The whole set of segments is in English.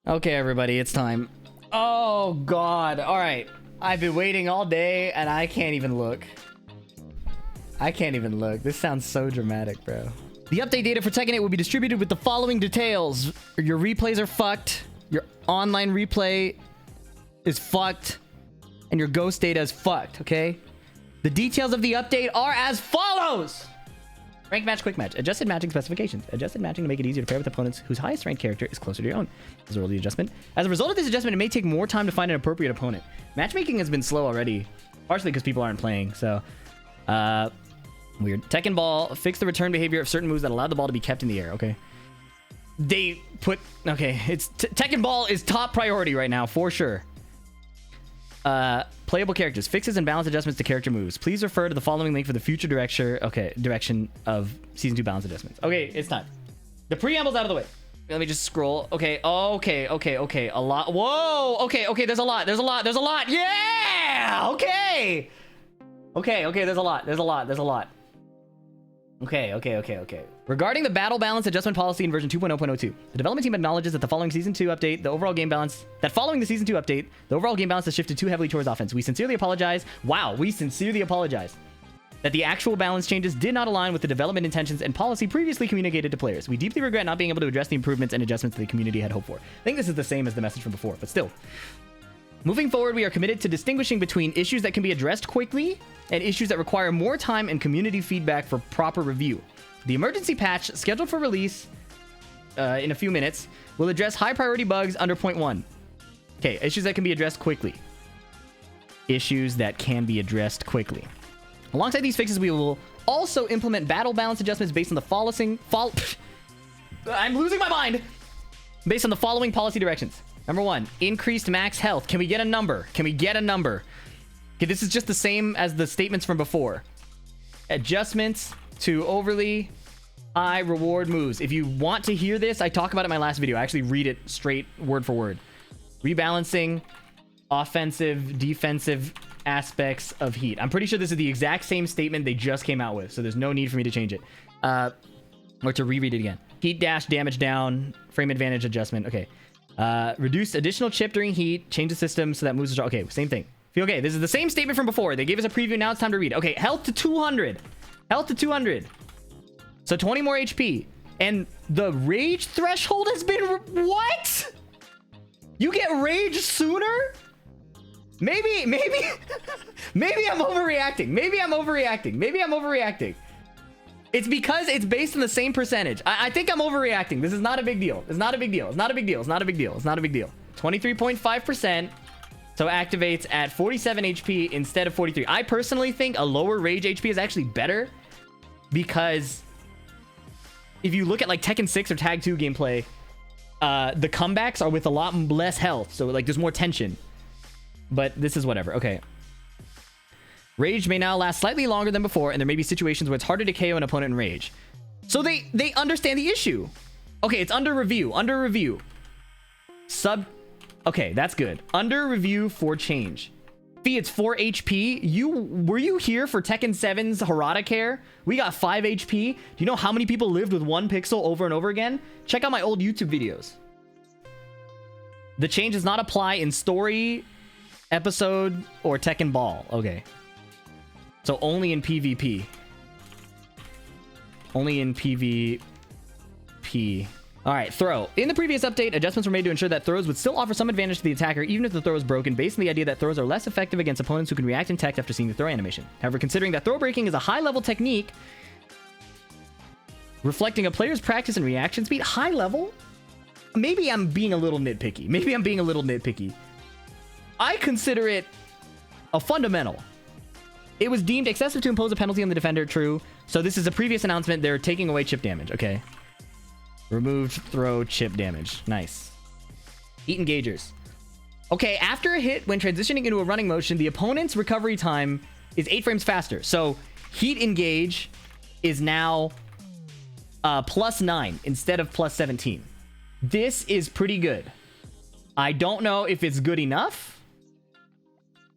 Okay, everybody, it's time. Oh, God. All right. I've been waiting all day, and I can't even look. I can't even look. This sounds so dramatic, bro. The update data for Tekken 8 will be distributed with the following details. Your replays are fucked. Your online replay is fucked. And your ghost data is fucked, okay? The details of the update are as follows. Rank match, quick match. Adjusted matching specifications. Adjusted matching to make it easier to pair with opponents whose highest ranked character is closer to your own. As a result of the adjustment. As a result of this adjustment, it may take more time to find an appropriate opponent. Matchmaking has been slow already. Partially because people aren't playing, so... weird. Tekken Ball. Fix the return behavior of certain moves that allow the ball to be kept in the air, okay? They put... Okay, it's... Tekken Ball is top priority right now, for sure. Playable characters. Fixes and balance adjustments to character moves. Please refer to the following link for the future direction of Season 2 balance adjustments. Okay, it's time. The preamble's out of the way. Let me just scroll. Okay, okay. A lot. Whoa! Okay, there's a lot. Yeah! Okay! Okay, there's a lot. Okay. Regarding the battle balance adjustment policy in version 2.0.02, the development team acknowledges that following the Season 2 update, the overall game balance has shifted too heavily towards offense. We sincerely apologize. Wow, we sincerely apologize that the actual balance changes did not align with the development intentions and policy previously communicated to players. We deeply regret not being able to address the improvements and adjustments the community had hoped for. I think this is the same as the message from before, but still. Moving forward, we are committed to distinguishing between issues that can be addressed quickly and issues that require more time and community feedback for proper review. The emergency patch, scheduled for release in a few minutes, will address high priority bugs under point 1. Okay, issues that can be addressed quickly. Alongside these fixes, we will also implement battle balance adjustments based on the following... I'm losing my mind! Based on the following policy directions. Number 1, increased max health. Can we get a number? Okay, this is just the same as the statements from before. Adjustments to overly high reward moves. If you want to hear this, I talk about it in my last video. I actually read it straight word for word. Rebalancing offensive, defensive aspects of heat. I'm pretty sure this is the exact same statement they just came out with, so there's no need for me to change it. Or to reread it again. Heat dash, damage down, frame advantage adjustment. Okay. Reduce additional chip during heat. Change the system so that moves are... Okay, same thing. Okay, this is the same statement from before. They gave us a preview. Now it's time to read. Okay, health to 200. So 20 more HP. And the rage threshold has been... What? You get rage sooner? Maybe I'm overreacting. Maybe I'm overreacting. It's because it's based on the same percentage. I think I'm overreacting. This is not a big deal. It's not a big deal. 23.5%. So activates at 47 HP instead of 43. I personally think a lower rage HP is actually better because if you look at like Tekken 6 or Tag 2 gameplay, the comebacks are with a lot less health. So like there's more tension. But this is whatever. Okay. Rage may now last slightly longer than before, and there may be situations where it's harder to KO an opponent in rage. So they understand the issue. Okay, it's under review. Okay, that's good. Under review for change. Fee, it's 4 HP. Were you here for Tekken 7's Harada Care? We got 5 HP. Do you know how many people lived with 1 pixel over and over again? Check out my old YouTube videos. The change does not apply in story, episode, or Tekken Ball. Okay. So only in PvP. All right, throw. In the previous update, adjustments were made to ensure that throws would still offer some advantage to the attacker, even if the throw is broken, based on the idea that throws are less effective against opponents who can react in text after seeing the throw animation. However, considering that throw breaking is a high-level technique, reflecting a player's practice and reaction speed, high level? Maybe I'm being a little nitpicky. I consider it a fundamental. It was deemed excessive to impose a penalty on the defender, true. So this is a previous announcement. They're taking away chip damage, okay. Removed throw chip damage. Nice. Heat engagers. Okay, after a hit, when transitioning into a running motion, the opponent's recovery time is 8 frames faster. So heat engage is now +9 instead of +17. This is pretty good. I don't know if it's good enough,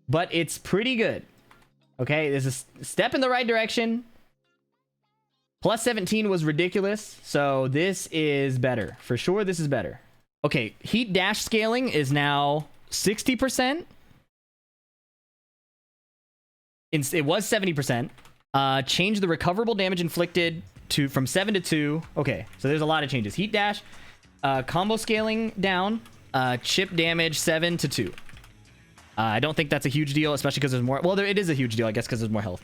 but it's pretty good. Okay, there's a step in the right direction. +17 was ridiculous, so this is better. For sure, this is better. Okay, heat dash scaling is now 60%. It was 70%. Change the recoverable damage inflicted from 7 to 2. Okay, so there's a lot of changes. Heat dash, combo scaling down, chip damage 7 to 2. I don't think that's a huge deal, especially because there's more. Well, it is a huge deal, I guess, because there's more health.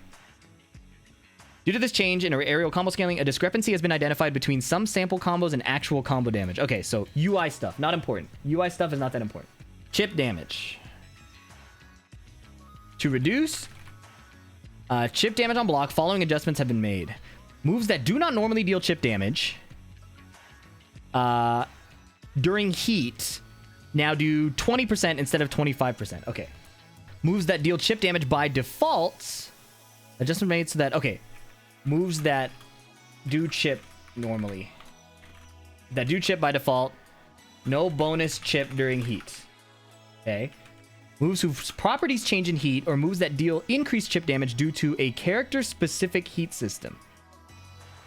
Due to this change in aerial combo scaling, a discrepancy has been identified between some sample combos and actual combo damage. Okay, so UI stuff, not important. UI stuff is not that important. Chip damage. To reduce chip damage on block, following adjustments have been made. Moves that do not normally deal chip damage during heat now do 20% instead of 25%. Okay. Moves that deal chip damage by default, adjustment made so that, okay, moves that do chip normally, that do chip by default, no bonus chip during heat. Okay. Moves whose properties change in heat, or moves that deal increased chip damage due to a character-specific heat system.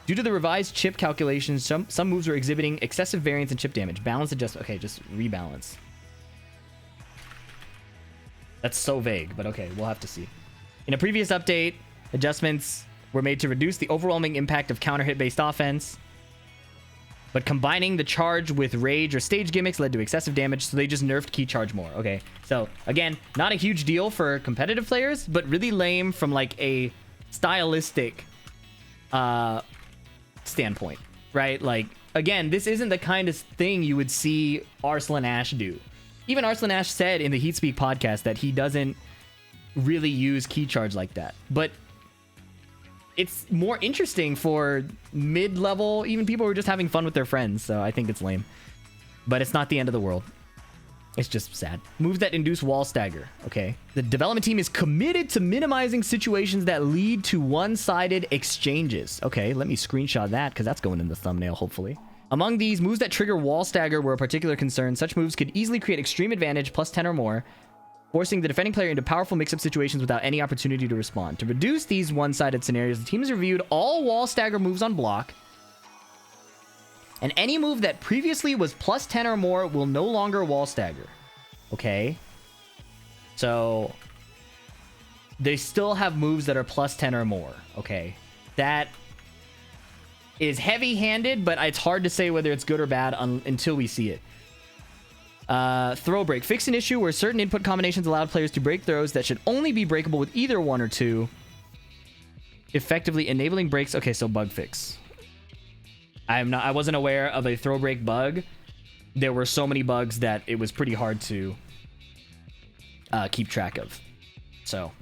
Due to the revised chip calculations, some moves are exhibiting excessive variance in chip damage. Balance adjustment. Okay, just rebalance. That's so vague, but okay, we'll have to see. In a previous update, adjustments were made to reduce the overwhelming impact of counter hit-based offense, but combining the charge with rage or stage gimmicks led to excessive damage, so they just nerfed key charge more. Okay, so again, not a huge deal for competitive players, but really lame from like a stylistic standpoint, right? Like, again, this isn't the kind of thing you would see Arslan Ash do. Even Arslan Ash said in the Heatspeak podcast that he doesn't really use key charge like that, but it's more interesting for mid-level, even people who are just having fun with their friends. So I think it's lame, but it's not the end of the world. It's just sad. Moves that induce wall stagger. Okay. The development team is committed to minimizing situations that lead to one-sided exchanges. Okay, let me screenshot that because that's going in the thumbnail, hopefully. Among these, moves that trigger wall stagger were a particular concern. Such moves could easily create extreme advantage, plus 10 or more, forcing the defending player into powerful mix-up situations without any opportunity to respond. To reduce these one-sided scenarios, the team has reviewed all wall stagger moves on block, and any move that previously was plus 10 or more will no longer wall stagger. Okay? So they still have moves that are plus 10 or more. Okay? That is heavy-handed, but it's hard to say whether it's good or bad until we see it. Throw break. Fix an issue where certain input combinations allowed players to break throws that should only be breakable with either one or two, effectively enabling breaks. Okay, so bug fix. I wasn't aware of a throw break bug. There were so many bugs that it was pretty hard to keep track of. So,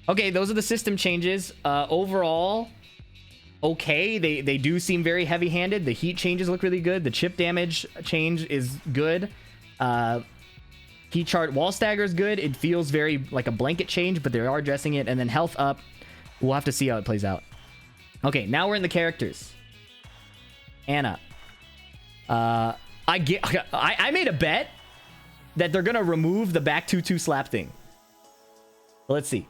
okay, those are the system changes. Overall, okay, they do seem very heavy-handed. The heat changes look really good. The chip damage change is good. Heat chart wall stagger is good. It feels very like a blanket change, but they are addressing it. And then health up, we'll have to see how it plays out. Okay, now we're in the characters. Anna. I made a bet that they're gonna remove the back 2-2 slap thing. Let's see.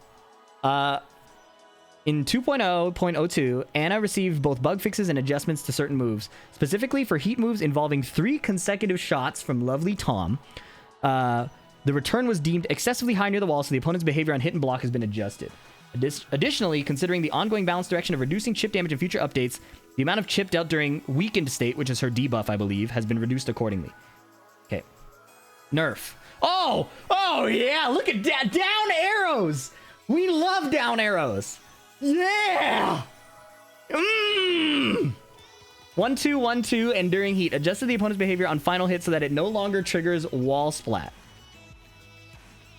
In 2.0.02, Anna received both bug fixes and adjustments to certain moves, specifically for heat moves involving 3 consecutive shots from Lovely Tom. The return was deemed excessively high near the wall, so the opponent's behavior on hit and block has been adjusted. Additionally, considering the ongoing balance direction of reducing chip damage in future updates, the amount of chip dealt during weakened state, which is her debuff, I believe, has been reduced accordingly. Okay. Nerf. Oh yeah, look at down arrows. We love down arrows. Yeah! 1-2, 1-2, and during heat. Adjusted the opponent's behavior on final hit so that it no longer triggers wall splat.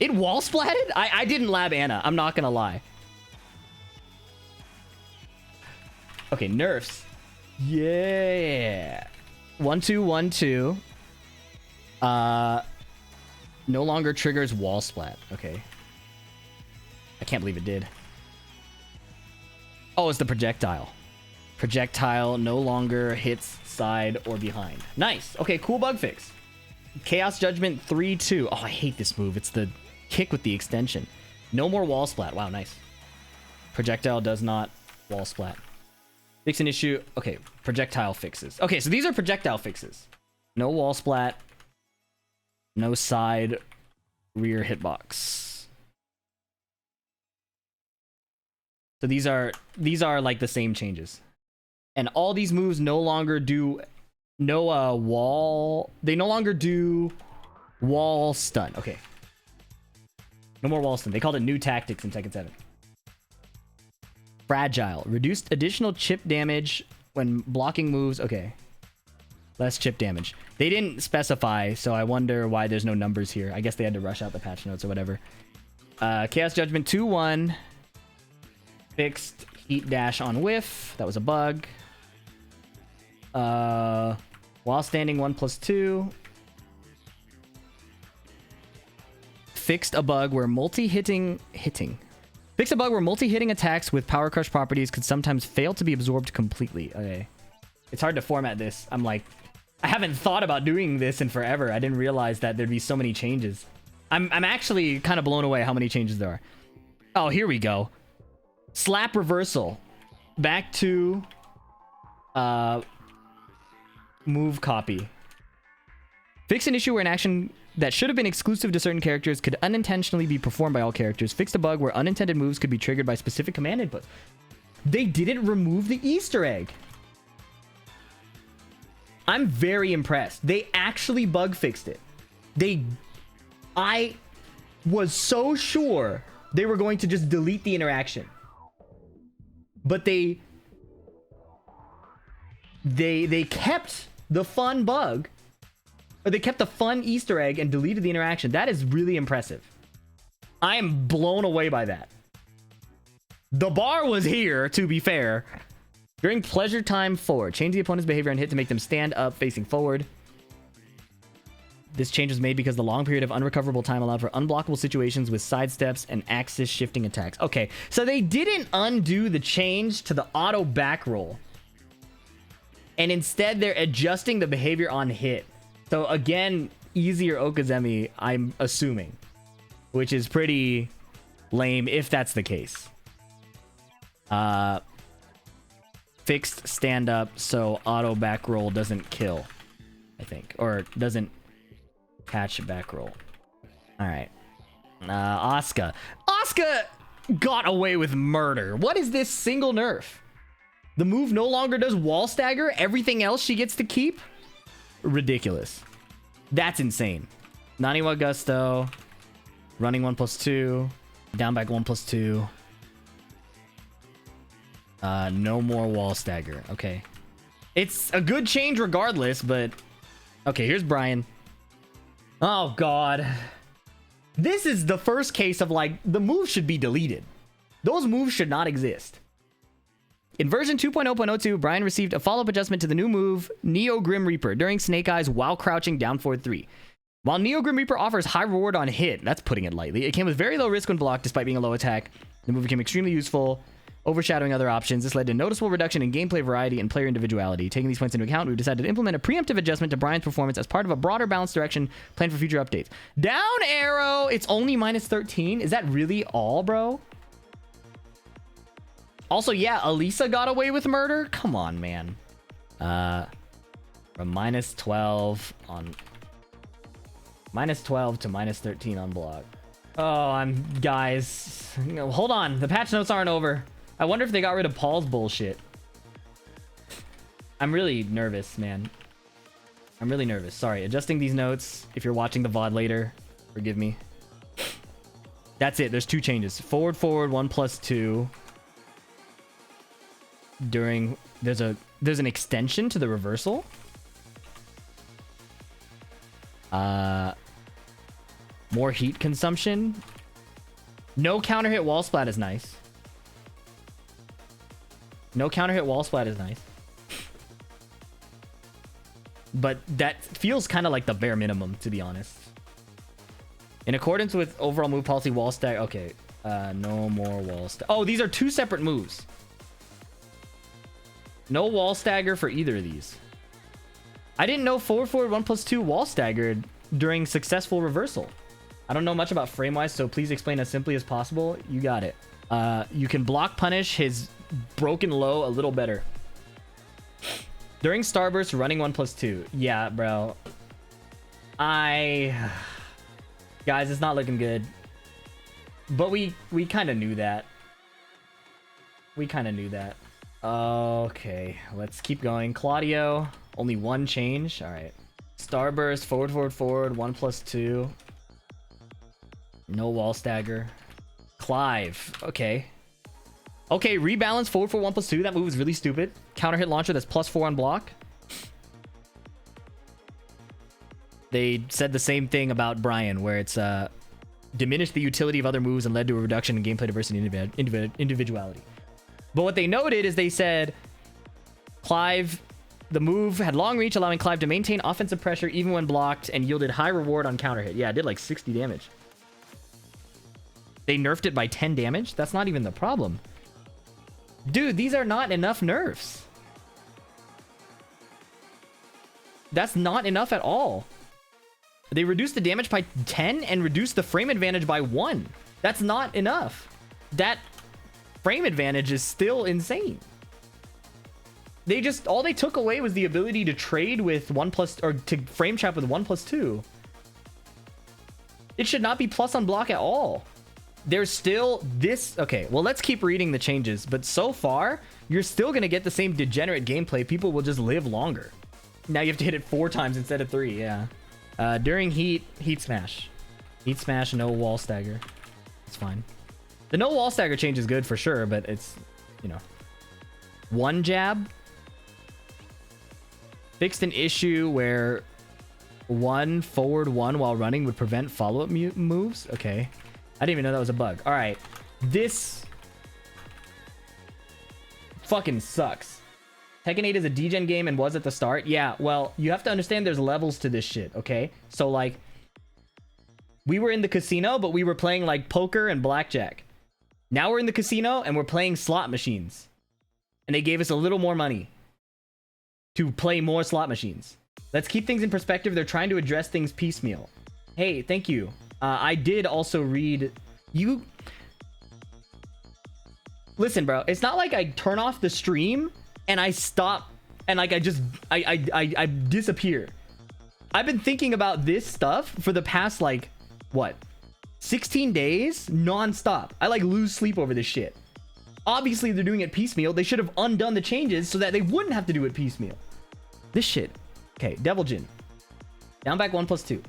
It wall splatted? I didn't lab Anna. I'm not gonna lie. Okay, nerfs. Yeah. 1-2, 1-2. No longer triggers wall splat. Okay. I can't believe it did. Oh, it's the projectile. Projectile no longer hits side or behind. Nice. Okay, cool bug fix. Chaos Judgment 3-2. Oh, I hate this move. It's the kick with the extension. No more wall splat. Wow, nice. Projectile does not wall splat. Fix an issue. Okay, projectile fixes. Okay, so these are projectile fixes. No wall splat. No side rear hitbox. So these are like the same changes. And all these moves no longer do wall. They no longer do wall stun. Okay. No more wall stun. They called it new tactics in Tekken 7. Fragile. Reduced additional chip damage when blocking moves. Okay. Less chip damage. They didn't specify, so I wonder why there's no numbers here. I guess they had to rush out the patch notes or whatever. Chaos Judgment 2-1. Fixed heat dash on whiff. That was a bug. While standing 1+2. Fixed a bug where multi-hitting attacks with Power Crush properties could sometimes fail to be absorbed completely. Okay. It's hard to format this. I'm like, I haven't thought about doing this in forever. I didn't realize that there'd be so many changes. I'm actually kind of blown away how many changes there are. Oh, here we go. Slap reversal. Back to move copy. Fix an issue where an action that should have been exclusive to certain characters could unintentionally be performed by all characters. Fixed a bug where unintended moves could be triggered by specific command inputs. They didn't remove the Easter egg. I'm very impressed. They actually bug fixed it. I was so sure they were going to just delete the interaction. But they kept the fun bug. Or they kept the fun Easter egg and deleted the interaction. That is really impressive. I am blown away by that. The bar was here, to be fair. During pleasure time forward, change the opponent's behavior and hit to make them stand up facing forward. This change was made because the long period of unrecoverable time allowed for unblockable situations with sidesteps and axis shifting attacks. Okay, so they didn't undo the change to the auto back roll. And instead, they're adjusting the behavior on hit. So again, easier Okazemi, I'm assuming. Which is pretty lame if that's the case. Fixed stand up so auto back roll doesn't kill, I think. Or doesn't catch back roll. Alright. Asuka. Asuka got away with murder. What is this single nerf? The move no longer does wall stagger. Everything else she gets to keep? Ridiculous. That's insane. Naniwa Gusto. Running 1+2. Down back 1+2. No more wall stagger. Okay. It's a good change regardless, but... Okay, here's Brian. Oh, God. This is the first case of, like, the move should be deleted. Those moves should not exist. In version 2.0.02, Brian received a follow-up adjustment to the new move, Neo Grim Reaper, during Snake Eyes while crouching down forward 3. While Neo Grim Reaper offers high reward on hit, that's putting it lightly, it came with very low risk when blocked despite being a low attack. The move became extremely useful, overshadowing other options. This led to noticeable reduction in gameplay variety and player individuality. Taking these points into account, we've decided to implement a preemptive adjustment to Brian's performance as part of a broader balanced direction planned for future updates. Down arrow, it's only -13. Is that really all, bro? Also, yeah, Elisa got away with murder. Come on, man. From -12 on... -12 to -13 on block. Oh, guys... Hold on. The patch notes aren't over. I wonder if they got rid of Paul's bullshit. I'm really nervous, man. I'm really nervous. Sorry. Adjusting these notes. If you're watching the VOD later, forgive me. That's it. There's 2 changes. Forward, 1+2. During... There's an extension to the reversal. More heat consumption. No counter hit wall splat is nice. No counter hit wall splat is nice. But that feels kind of like the bare minimum, to be honest. In accordance with overall move policy, wall stagger. Okay. No more wall stagger. Oh, these are 2 separate moves. No wall stagger for either of these. I didn't know forward 1+2 wall staggered during successful reversal. I don't know much about frame-wise, so please explain as simply as possible. You got it. You can block punish his broken low a little better. During Starburst, running 1+2. Yeah, bro. Guys, it's not looking good. But we kind of knew that. Okay, let's keep going. Claudio, only one change. All right. Starburst, forward, 1+2. No wall stagger. Clive, okay. Okay, rebalance, forward 1+2. That move is really stupid. Counter hit launcher, that's +4 on block. They said the same thing about Brian, where it's diminished the utility of other moves and led to a reduction in gameplay diversity and individuality. But what they noted is they said Clive, the move had long reach, allowing Clive to maintain offensive pressure even when blocked, and yielded high reward on counter hit. Yeah, it did like 60 damage. They nerfed it by 10 damage? That's not even the problem. Dude, these are not enough nerfs. That's not enough at all. They reduced the damage by 10 and reduced the frame advantage by 1. That's not enough. That frame advantage is still insane. All they took away was the ability to trade with to frame trap with 1+2. It should not be plus on block at all. There's still this. Okay, well, let's keep reading the changes. But so far, you're still going to get the same degenerate gameplay. People will just live longer. Now you have to hit it 4 times instead of 3. Yeah. During heat smash. Heat smash, no wall stagger. It's fine. The no wall stagger change is good for sure, but it's, you know. One jab. Fixed an issue where forward 1 while running would prevent follow-up moves. Okay. I didn't even know that was a bug. All right. This fucking sucks. Tekken 8 is a degen game and was at the start. Yeah, well, you have to understand there's levels to this shit, okay? So, like, we were in the casino, but we were playing, like, poker and blackjack. Now we're in the casino and we're playing slot machines. And they gave us a little more money to play more slot machines. Let's keep things in perspective. They're trying to address things piecemeal. Hey, thank you. I did also read... Listen, bro. It's not like I turn off the stream and I stop and like I disappear. I've been thinking about this stuff for the past, like, what, 16 days non-stop. I like lose sleep over this shit. Obviously they're doing it piecemeal. They should have undone the changes so that they wouldn't have to do it piecemeal. This shit. Okay, Devil Jin. Down back 1+2.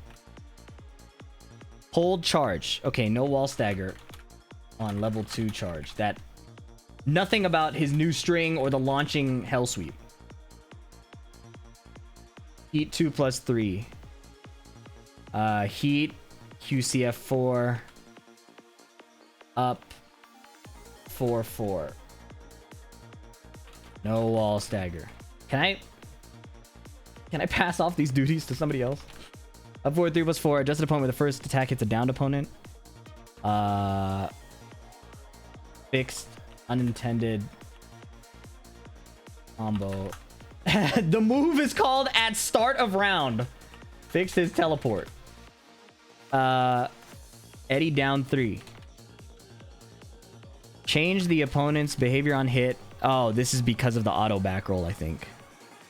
Hold charge. Okay, no wall stagger on level 2 charge. That nothing about his new string or the launching hell sweep. Heat 2+3. Heat QCF 4. Up 4-4. No wall stagger. Can I pass off these duties to somebody else? Up forward 3+4. Adjusted opponent with the first attack hits a downed opponent. Fixed unintended combo. The move is called at start of round. Fixed his teleport. Eddie down 3. Change the opponent's behavior on hit. Oh, this is because of the auto back roll, I think.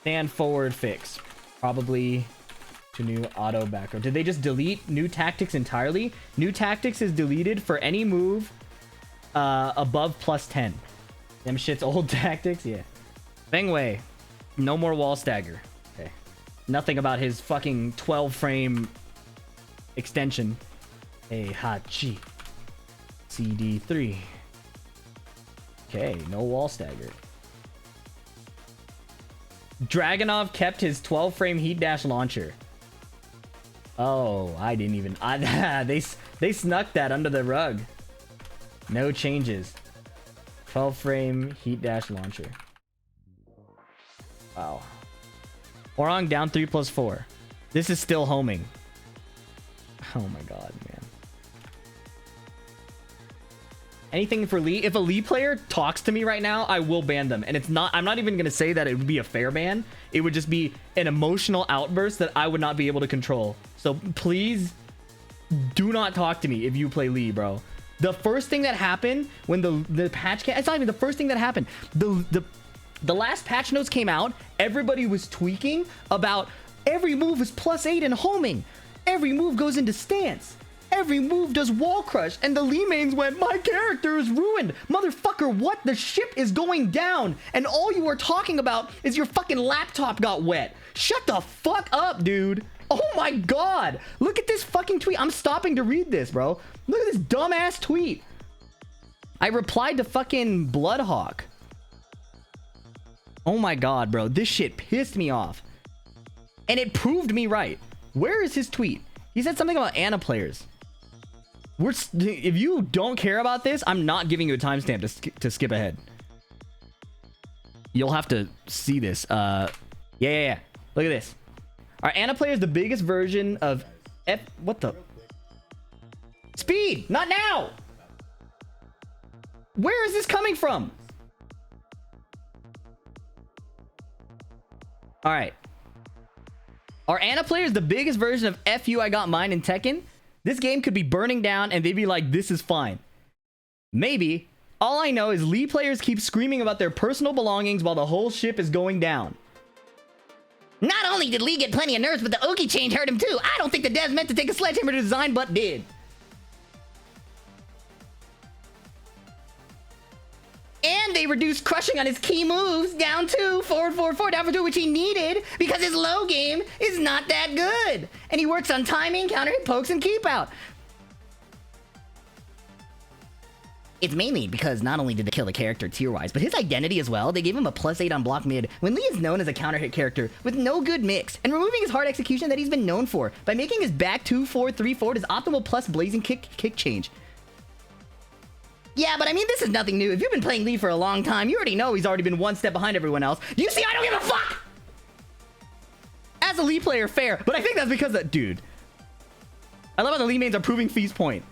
Stand forward fix. Probably to new auto back roll. Did they just delete new tactics entirely? New tactics is deleted for any move above +10. Them shit's old tactics, yeah. Feng Wei. No more wall stagger. Okay. Nothing about his fucking 12 frame extension. Hey, Hachi. CD3. Okay, no wall stagger. Dragonov kept his 12 frame heat dash launcher. Oh, I didn't even... they snuck that under the rug. No changes. 12 frame heat dash launcher. Wow. Orong down 3+4. This is still homing. Oh my god, man. Anything for Lee? If a Lee player talks to me right now, I will ban them. And it's not... I'm not even going to say that it would be a fair ban. It would just be an emotional outburst that I would not be able to control. So please do not talk to me if you play Lee, bro. The first thing that happened when the patch... It's not even the first thing that happened. The last patch notes came out. Everybody was tweaking about every move is +8 and homing. Every move goes into stance. Every move does wall crush. And the Lee mains went, my character is ruined. Motherfucker, what? The ship is going down. And all you are talking about is your fucking laptop got wet. Shut the fuck up, dude. Oh my god. Look at this fucking tweet. I'm stopping to read this, bro. Look at this dumbass tweet. I replied to fucking Bloodhawk. Oh my god, bro. This shit pissed me off. And it proved me right. Where is his tweet? He said something about Ana players. If you don't care about this, I'm not giving you a timestamp to skip ahead. You'll have to see this. Yeah. Look at this. Are Ana players the biggest version of F? What the? Speed! Not now! Where is this coming from? Alright. Are Ana players the biggest version of FU I got mine in Tekken? This game could be burning down and they'd be like, this is fine. Maybe. All I know is Lee players keep screaming about their personal belongings while the whole ship is going down. Not only did Lee get plenty of nerfs, but the Oki change hurt him too. I don't think the devs meant to take a sledgehammer to design, but did. And they reduced crushing on his key moves down to forward, down for 2, which he needed because his low game is not that good. And he works on timing, counter hit, pokes, and keep out. It's mainly because not only did they kill the character tier-wise, but his identity as well. They gave him a +8 on block mid, when Lee is known as a counter-hit character with no good mix, and removing his hard execution that he's been known for by making his back 2-4, 3-4 his optimal plus blazing kick change. Yeah, but I mean, this is nothing new. If you've been playing Lee for a long time, you already know he's already been one step behind everyone else. You see, I don't give a fuck! As a Lee player, fair, but I think that's because that dude. I love how the Lee mains are proving Fee's point.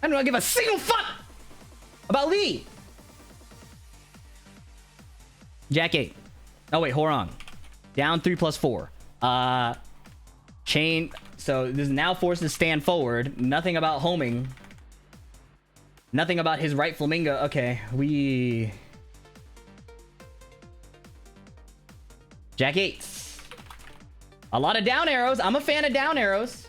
I don't give a single fuck about Lee. Jack 8. Oh wait, hold on. Down 3+4. Chain. So this is now forced to stand forward. Nothing about homing. Nothing about his right flamingo. Okay, we... Jack 8s. A lot of down arrows. I'm a fan of down arrows.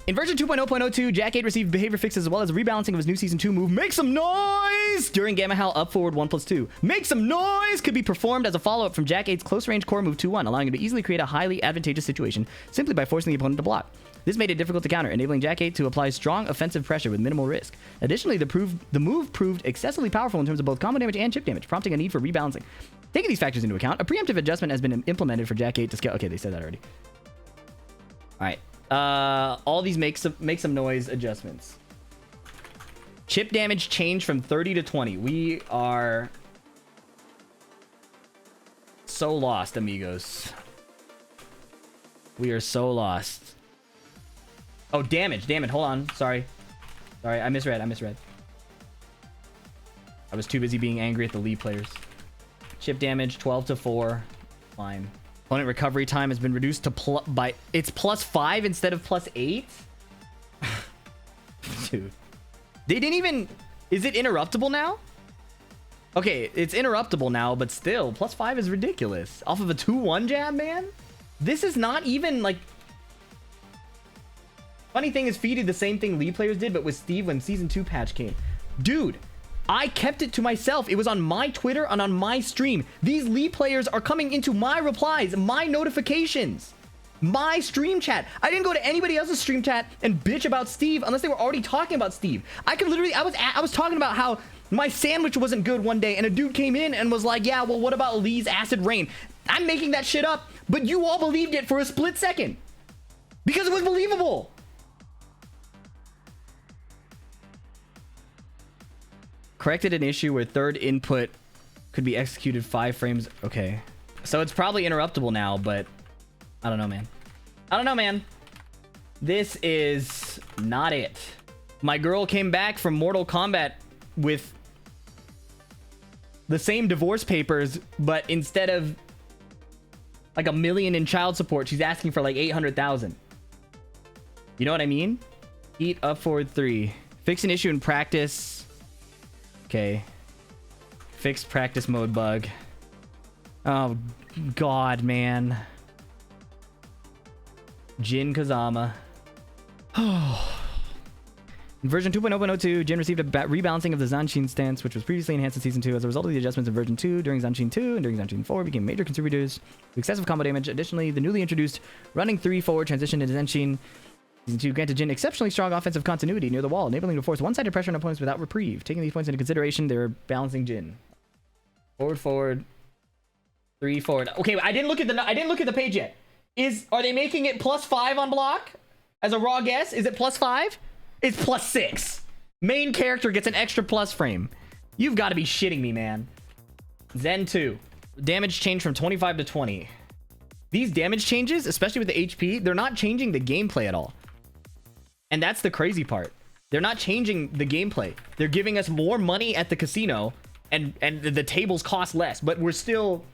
In version 2.0.02, Jack 8 received behavior fixes as well as rebalancing of his new Season 2 move, Make Some Noise! During Gamma Howl up forward 1+2. Make Some Noise could be performed as a follow-up from Jack 8's close range core move 2-1, allowing him to easily create a highly advantageous situation simply by forcing the opponent to block. This made it difficult to counter, enabling Jack 8 to apply strong offensive pressure with minimal risk. Additionally, the move proved excessively powerful in terms of both combo damage and chip damage, prompting a need for rebalancing. Taking these factors into account, a preemptive adjustment has been implemented for Jack 8 to scale... Okay, they said that already. Alright. All these make some noise adjustments. Chip damage changed from 30 to 20. We are so lost, amigos. We are so lost. Oh, damage. Hold on. Sorry, I misread. I was too busy being angry at the lead players. Chip damage 12 to 4. Fine. Opponent recovery time has been reduced to it's +5 instead of +8. Dude, they didn't even... Is it interruptible now? Okay, it's interruptible now, but still, +5 is ridiculous. Off of a 2-1 jab, man. This is not even like... Funny thing is, Phi did the same thing Lee players did, but with Steve when Season 2 patch came. Dude, I kept it to myself. It was on my Twitter and on my stream. These Lee players are coming into my replies, my notifications, my stream chat. I didn't go to anybody else's stream chat and bitch about Steve unless they were already talking about Steve. I could literally, I was talking about how my sandwich wasn't good one day and a dude came in and was like, yeah, well, what about Lee's acid rain? I'm making that shit up, but you all believed it for a split second because it was believable. Corrected an issue where third input could be executed 5 frames. Okay. So it's probably interruptible now, but I don't know, man. This is not it. My girl came back from Mortal Kombat with the same divorce papers, but instead of like $1 million in child support, she's asking for like 800,000. You know what I mean? Eat up forward 3. Fix an issue in practice. Okay. Fixed practice mode bug. Oh, God, man. Jin Kazama. In version 2.0.02, Jin received a rebalancing of the Zanshin stance, which was previously enhanced in Season 2. As a result of the adjustments in version 2, during Zanshin 2 and during Zanshin 4 became major contributors to excessive combo damage. Additionally, the newly introduced running 3 forward transition into Zanshin Season 2 granted Jin exceptionally strong offensive continuity near the wall, enabling him to force one-sided pressure on opponents without reprieve. Taking these points into consideration, they were balancing Jin. Forward, 3 forward. Okay, I didn't look at the page yet. Are they making it +5 on block? As a raw guess, is it +5? It's +6. Main character gets an extra plus frame. You've got to be shitting me, man. Zen 2. Damage changed from 25 to 20. These damage changes, especially with the HP, they're not changing the gameplay at all. And that's the crazy part. They're not changing the gameplay. They're giving us more money at the casino, and the tables cost less, but we're still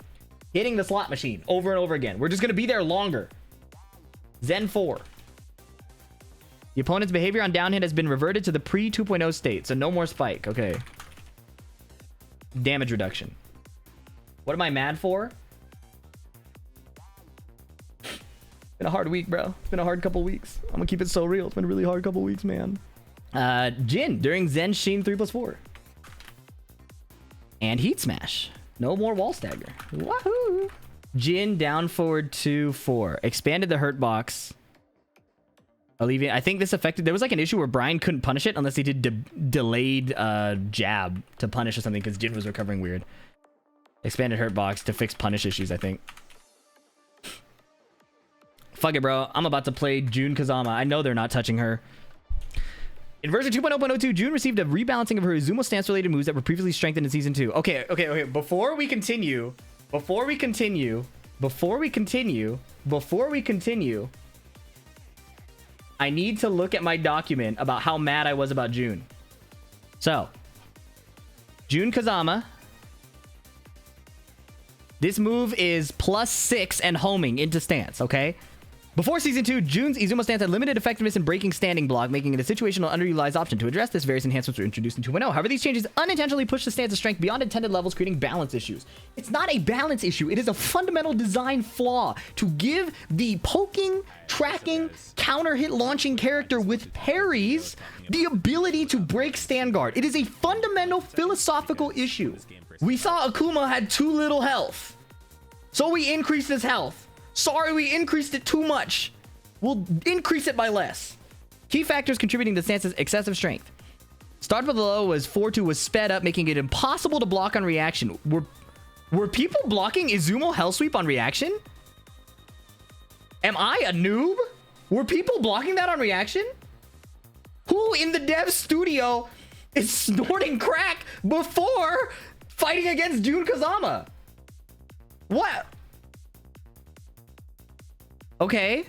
hitting the slot machine over and over again. We're just going to be there longer. Zen 4. The opponent's behavior on downhit has been reverted to the pre-2.0 state, so no more spike. Okay. Damage reduction. What am I mad for? Been a hard week, bro. It's been a hard couple weeks. I'm gonna keep it so real. It's been a really hard couple weeks, man. Jin during Zanshin 3+4. And Heat Smash. No more wall stagger. Wahoo! Jin down forward 2-4. Expanded the hurt box. I think this affected... There was like an issue where Brian couldn't punish it unless he did delayed jab to punish or something because Jin was recovering weird. Expanded hurt box to fix punish issues, I think. Fuck it, bro. I'm about to play Jun Kazama. I know they're not touching her. In version 2.0.02, Jun received a rebalancing of her Izumo stance-related moves that were previously strengthened in Season 2. Okay. Before we continue... I need to look at my document about how mad I was about Jun. So, Jun Kazama. This move is +6 and homing into stance, okay? Before Season 2, Jun's Izumo stance had limited effectiveness in breaking standing block, making it a situational underutilized option. To address this, various enhancements were introduced in 2.0. However, these changes unintentionally pushed the stance's strength beyond intended levels, creating balance issues. It's not a balance issue. It is a fundamental design flaw to give the poking, tracking, counter hit launching character with parries the ability to break stand guard. It is a fundamental philosophical issue. We saw Akuma had too little health, so we increased his health. Sorry, we increased it too much. We'll increase it by less. Key factors contributing to the stance's excessive strength. Start with the low was 4-2 was sped up, making it impossible to block on reaction. Were people blocking Izumo Hell Sweep on reaction? Am I a noob? Were people blocking that on reaction? Who in the dev studio is snorting crack before fighting against Jun Kazama? What? Okay.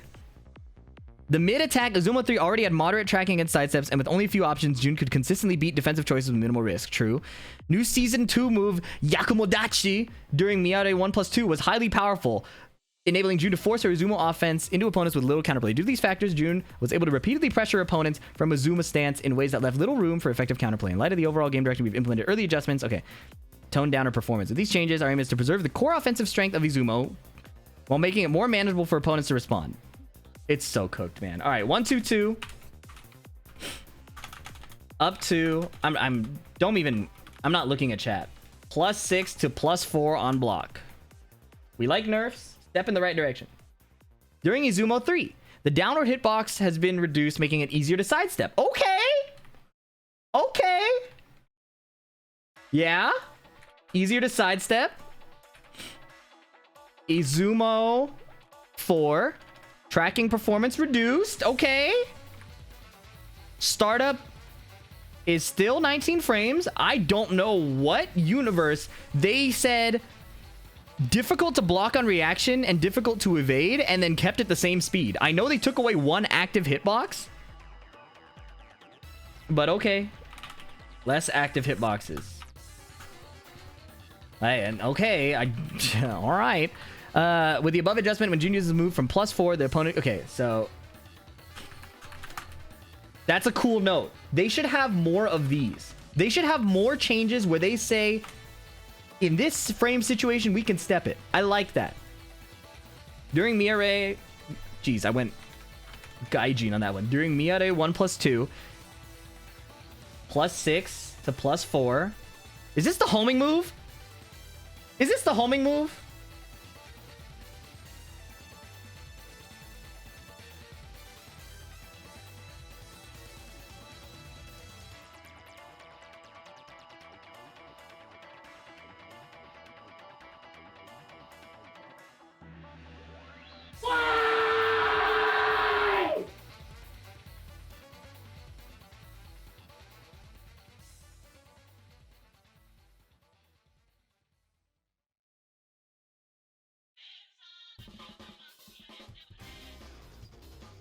The mid-attack Izumo 3 already had moderate tracking and sidesteps, and with only a few options, Jun could consistently beat defensive choices with minimal risk. True. New Season 2 move, Yakumodachi, during Miyare 1+2 was highly powerful, enabling Jun to force her Izumo offense into opponents with little counterplay. Due to these factors, Jun was able to repeatedly pressure opponents from Izumo stance in ways that left little room for effective counterplay. In light of the overall game direction, we've implemented early adjustments. Okay. Tone down her performance. With these changes, our aim is to preserve the core offensive strength of Izumo while making it more manageable for opponents to respond. It's so cooked, man. All right, 1-2-2. Up to... I'm not looking at chat. +6 to +4 on block. We like nerfs. Step in the right direction. During Izumo 3, the downward hitbox has been reduced, making it easier to sidestep. Okay. Yeah. Easier to sidestep. Izumo 4. Tracking performance reduced. Okay. Startup is still 19 frames. I don't know what universe they said difficult to block on reaction and difficult to evade and then kept it the same speed. I know they took away one active hitbox, but okay. Less active hitboxes. Okay. All right. With the above adjustment, when Jun uses a move from +4, the opponent... Okay, so... That's a cool note. They should have more of these. They should have more changes where they say, in this frame situation, we can step it. I like that. During Miare... Jeez, I went Gaijin on that one. During Miyare 1+2, +6 to +4. Is this the homing move? Is this the homing move?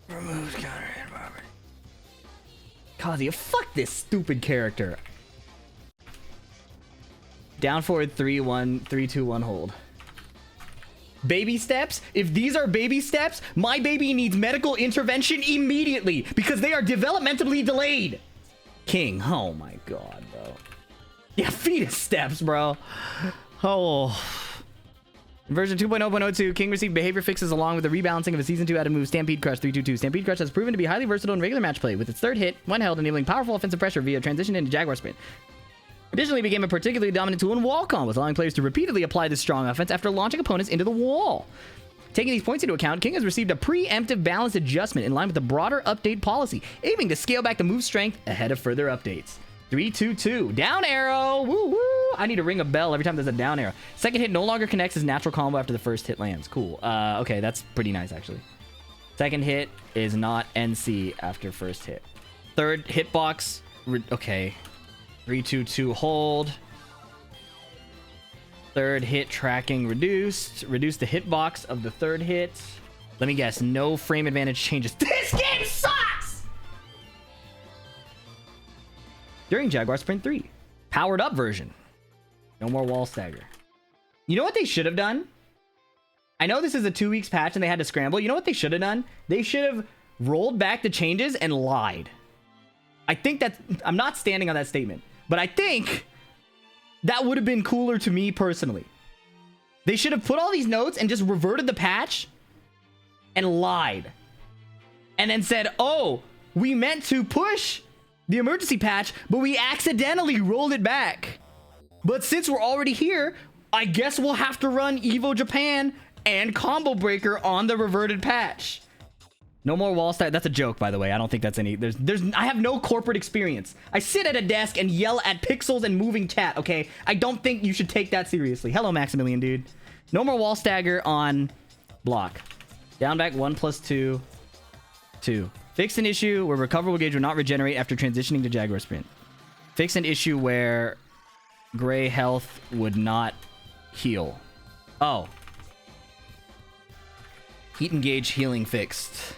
Removed counter hit Robert. Kazuya, fuck this stupid character. Down forward 3-1, 3-2-1 hold. Baby steps? If these are baby steps, my baby needs medical intervention immediately because they are developmentally delayed. King, oh my god, bro. Yeah, fetus steps, bro. Oh. In version 2.0.02, King received behavior fixes along with the rebalancing of a Season 2 added move, Stampede Crush 322. Stampede Crush has proven to be highly versatile in regular match play, with its third hit, when held, enabling powerful offensive pressure via transition into Jaguar Sprint. Additionally, it became a particularly dominant tool in wall combos, allowing players to repeatedly apply this strong offense after launching opponents into the wall. Taking these points into account, King has received a preemptive balance adjustment in line with the broader update policy, aiming to scale back the move strength ahead of further updates. 3-2-2. Down arrow! Woo woo! I need to ring a bell every time there's a down arrow. Second hit no longer connects as natural combo after the first hit lands. Cool. Okay, that's pretty nice, actually. Second hit is not NC after first hit. Third hitbox. Okay. 3-2-2 hold. Third hit tracking reduced. Reduce the hitbox of the third hit. Let me guess. No frame advantage changes. This game sucks! During Jaguar Sprint 3. Powered up version. No more wall stagger. You know what they should have done? I know this is a 2 weeks patch and they had to scramble. You know what they should have done? They should have rolled back the changes and lied. I think that's... I'm not standing on that statement. But I think that would have been cooler to me personally. They should have put all these notes and just reverted the patch and lied. And then said, oh, we meant to push the emergency patch, but we accidentally rolled it back. But since we're already here, I guess we'll have to run Evo Japan and Combo Breaker on the reverted patch. No more wall start. That's a joke, by the way. I don't think that's any... I have no corporate experience. I sit at a desk and yell at pixels and moving chat, okay? I don't think you should take that seriously. Hello, Maximilian, dude. No more wall stagger on block. Down back 1+2. 2. Fix an issue where recoverable gauge will not regenerate after transitioning to Jaguar Sprint. Fix an issue where gray health would not heal. Oh. Heat engage healing fixed.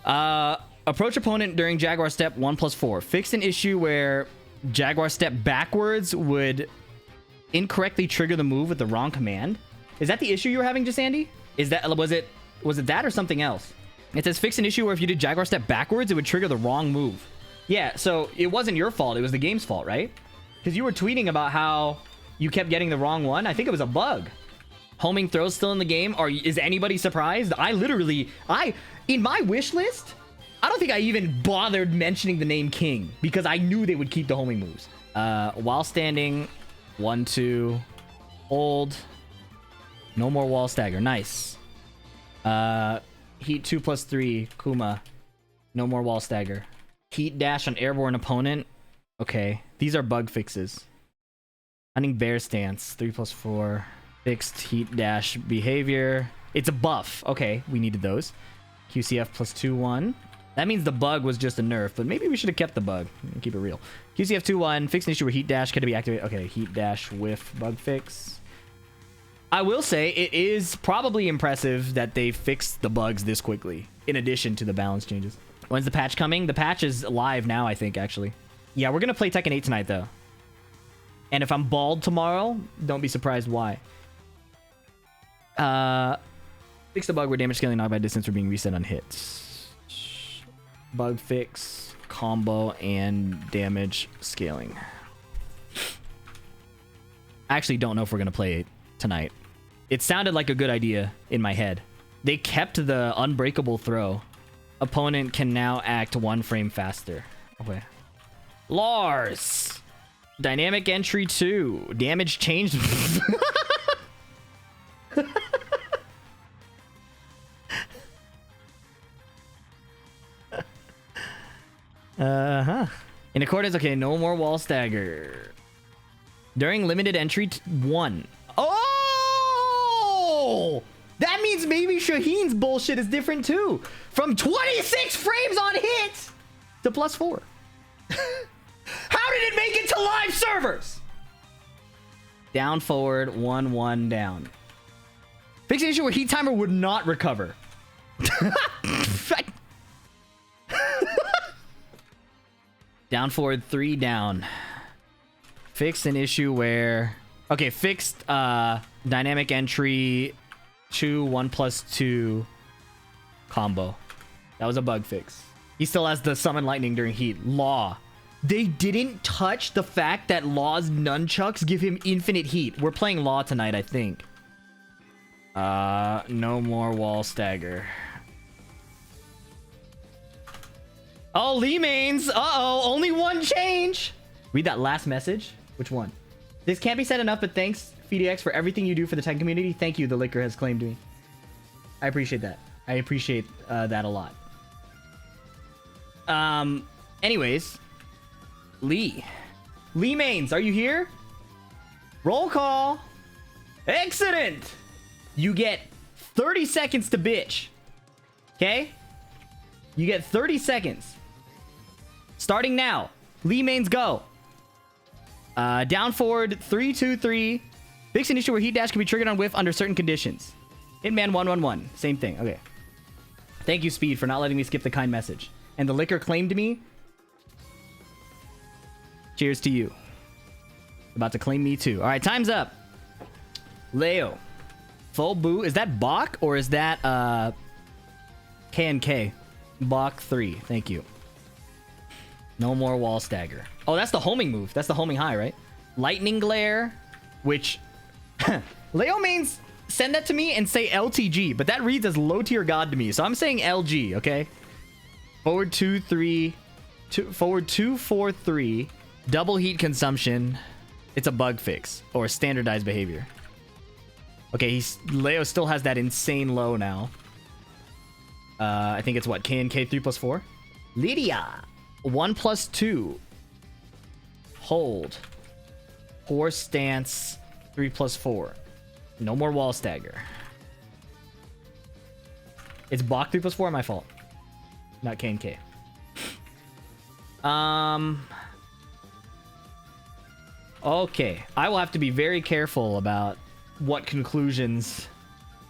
Approach opponent during Jaguar Step 1+4. Fix an issue where Jaguar Step backwards would incorrectly trigger the move with the wrong command. Is that the issue you were having, Jasandi? Was it that or something else? It says fix an issue where if you did Jaguar Step backwards, it would trigger the wrong move. Yeah, so it wasn't your fault. It was the game's fault, right? Because you were tweeting about how you kept getting the wrong one. I think it was a bug. Homing throws still in the game. Is anybody surprised? In my wish list, I don't think I even bothered mentioning the name King because I knew they would keep the homing moves. While standing, 1-2, hold. No more wall stagger. Nice. Heat 2+3, Kuma. No more wall stagger. Heat dash on airborne opponent. Okay, these are bug fixes. Hunting bear stance, 3+4. Fixed heat dash behavior. It's a buff. Okay, we needed those. QCF +2-1. That means the bug was just a nerf, but maybe we should have kept the bug. Keep it real. QCF 2-1. Fix an issue where heat dash could be activated. Okay, heat dash whiff bug fix. I will say it is probably impressive that they fixed the bugs this quickly, in addition to the balance changes. When's the patch coming? The patch is live now, I think, actually. Yeah, we're going to play Tekken 8 tonight, though. And if I'm bald tomorrow, don't be surprised why. Fix the bug where damage scaling not by distance or being reset on hits. Bug fix, combo, and damage scaling. I actually don't know if we're going to play it tonight. It sounded like a good idea in my head. They kept the unbreakable throw. Opponent can now act 1 frame faster. Okay. Lars. Dynamic entry 2. Damage changed. In accordance, okay, no more wall stagger. During limited entry 1. Oh! That means maybe Shaheen's bullshit is different too. From 26 frames on hit to +4. How did it make it to live servers? Down forward, 1-1 down. Fix an issue where heat timer would not recover. Down forward, 3 down. Fix an issue where... Okay, fixed dynamic entry 2, 1+2 combo. That was a bug fix. He still has the summon lightning during heat. Law. They didn't touch the fact that Law's nunchucks give him infinite heat. We're playing Law tonight, I think. No more wall stagger. Oh, Lee mains. Uh-oh, only 1 change. Read that last message. Which one? This can't be said enough, but thanks, PhiDX, for everything you do for the Titan community. Thank you, the liquor has claimed me. I appreciate that. I appreciate that a lot. Anyways. Lee. Lee mains, are you here? Roll call. Excellent. You get 30 seconds to bitch. Okay? You get 30 seconds. Starting now. Lee mains go. Down forward, 3-2-3. Fix an issue where heat dash can be triggered on whiff under certain conditions. Hitman 1-1-1. Same thing. Okay. Thank you, Speed, for not letting me skip the kind message. And the liquor claimed me. Cheers to you. About to claim me too. All right, time's up. Leo. Full boo. Is that Bach or is that K&K? Bach 3. Thank you. No more wall stagger. Oh, that's the homing move. That's the homing high, right? Lightning glare, which Leo mains send that to me and say LTG, but that reads as low tier god to me. So I'm saying LG, okay? Forward 2-3, forward 2-4-3, double heat consumption. It's a bug fix or standardized behavior. Okay, Leo still has that insane low now. I think it's what, K&K 3+4? Lydia 1+2. Hold. Horse stance 3+4. No more wall stagger. It's Bach 3+4, my fault. Not K&K. Okay. I will have to be very careful about what conclusions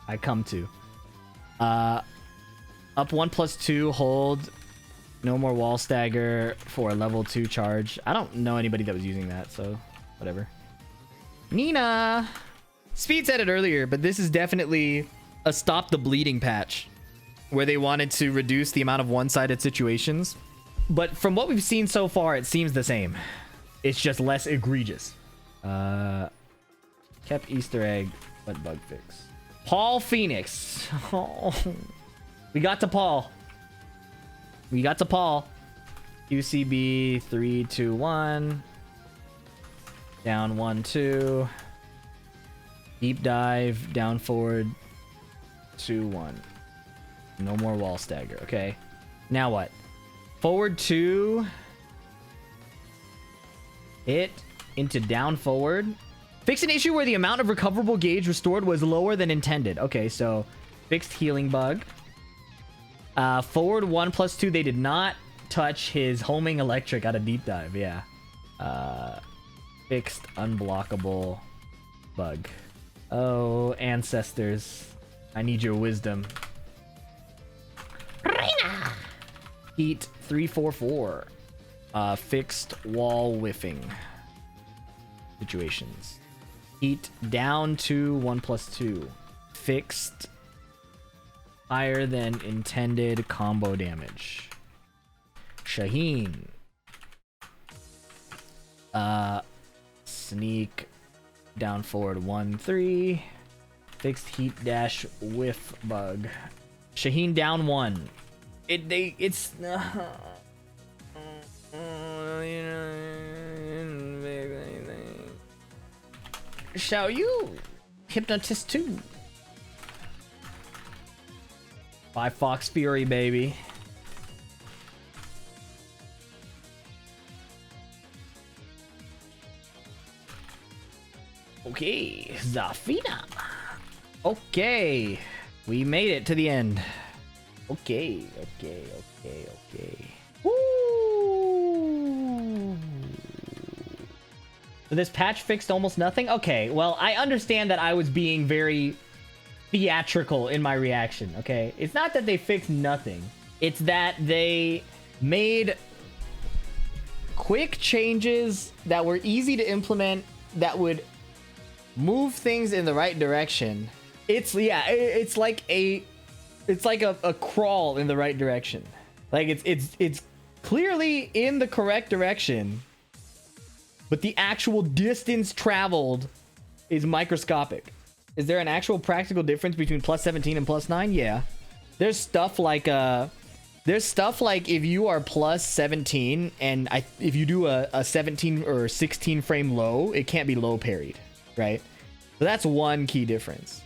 I come to. Up 1+2, hold. No more wall stagger for a level 2 charge. I don't know anybody that was using that, so whatever. Nina! Speed said it earlier, but this is definitely a stop the bleeding patch where they wanted to reduce the amount of one-sided situations. But from what we've seen so far, it seems the same. It's just less egregious. Kept Easter egg, but bug fix. Paul Phoenix. Oh. We got to Paul. We got to Paul. UCB 3-2-1. Down 1-2. Deep dive. Down forward 2-1. No more wall stagger. Okay. Now what? Forward 2. Hit into down forward. Fix an issue where the amount of recoverable gauge restored was lower than intended. Okay, so fixed healing bug. Forward 1+2. They did not touch his homing electric out of deep dive. Yeah. Fixed unblockable bug. Oh, ancestors. I need your wisdom. Reina! Heat 3-4-4. Fixed wall whiffing situations. Heat down to 1+2. Fixed higher than intended combo damage. Shaheen. Sneak down forward 1-3. Fixed heat dash whiff bug. Shaheen down 1. It's Shall you hypnotist 2? By Fox Fury, baby. Okay, Zafina. Okay, we made it to the end. Okay. Woo! So this patch fixed almost nothing? Okay, well, I understand that I was being very theatrical in my reaction, okay? It's not that they fixed nothing. It's that they made quick changes that were easy to implement that would move things in the right direction. It's like a crawl in the right direction. Like it's clearly in the correct direction, but the actual distance traveled is microscopic. Is there an actual practical difference between plus 17 and plus 9? Yeah. There's stuff like if you are plus 17 and if you do a 17 or 16 frame low, it can't be low parried, right? So that's one key difference.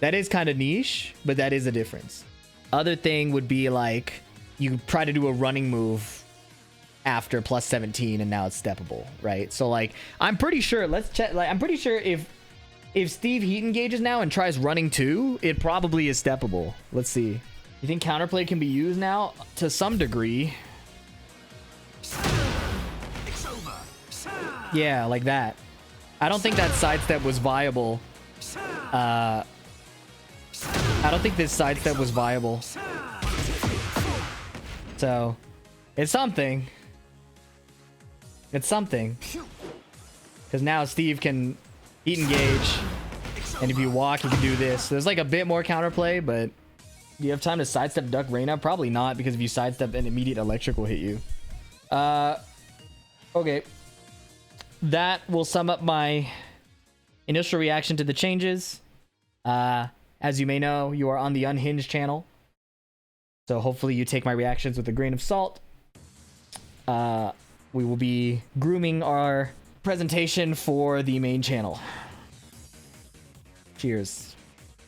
That is kind of niche, but that is a difference. Other thing would be like you try to do a running move after plus 17 and now it's steppable, right? So like I'm pretty sure, let's check, like I'm pretty sure if Steve heat engages now and tries running 2, it probably is steppable. Let's see. You think counterplay can be used now? To some degree. Yeah, like that. I don't think that sidestep was viable. I don't think this sidestep was viable. So, it's something. It's something. Because now Steve can heat engage. And if you walk, you can do this. So there's like a bit more counterplay, but do you have time to sidestep Duck Reyna? Probably not, because if you sidestep, an immediate electric will hit you. Okay. That will sum up my initial reaction to the changes. As you may know, you are on the Unhinged channel. So hopefully you take my reactions with a grain of salt. We will be grooming our presentation for the main channel. Cheers.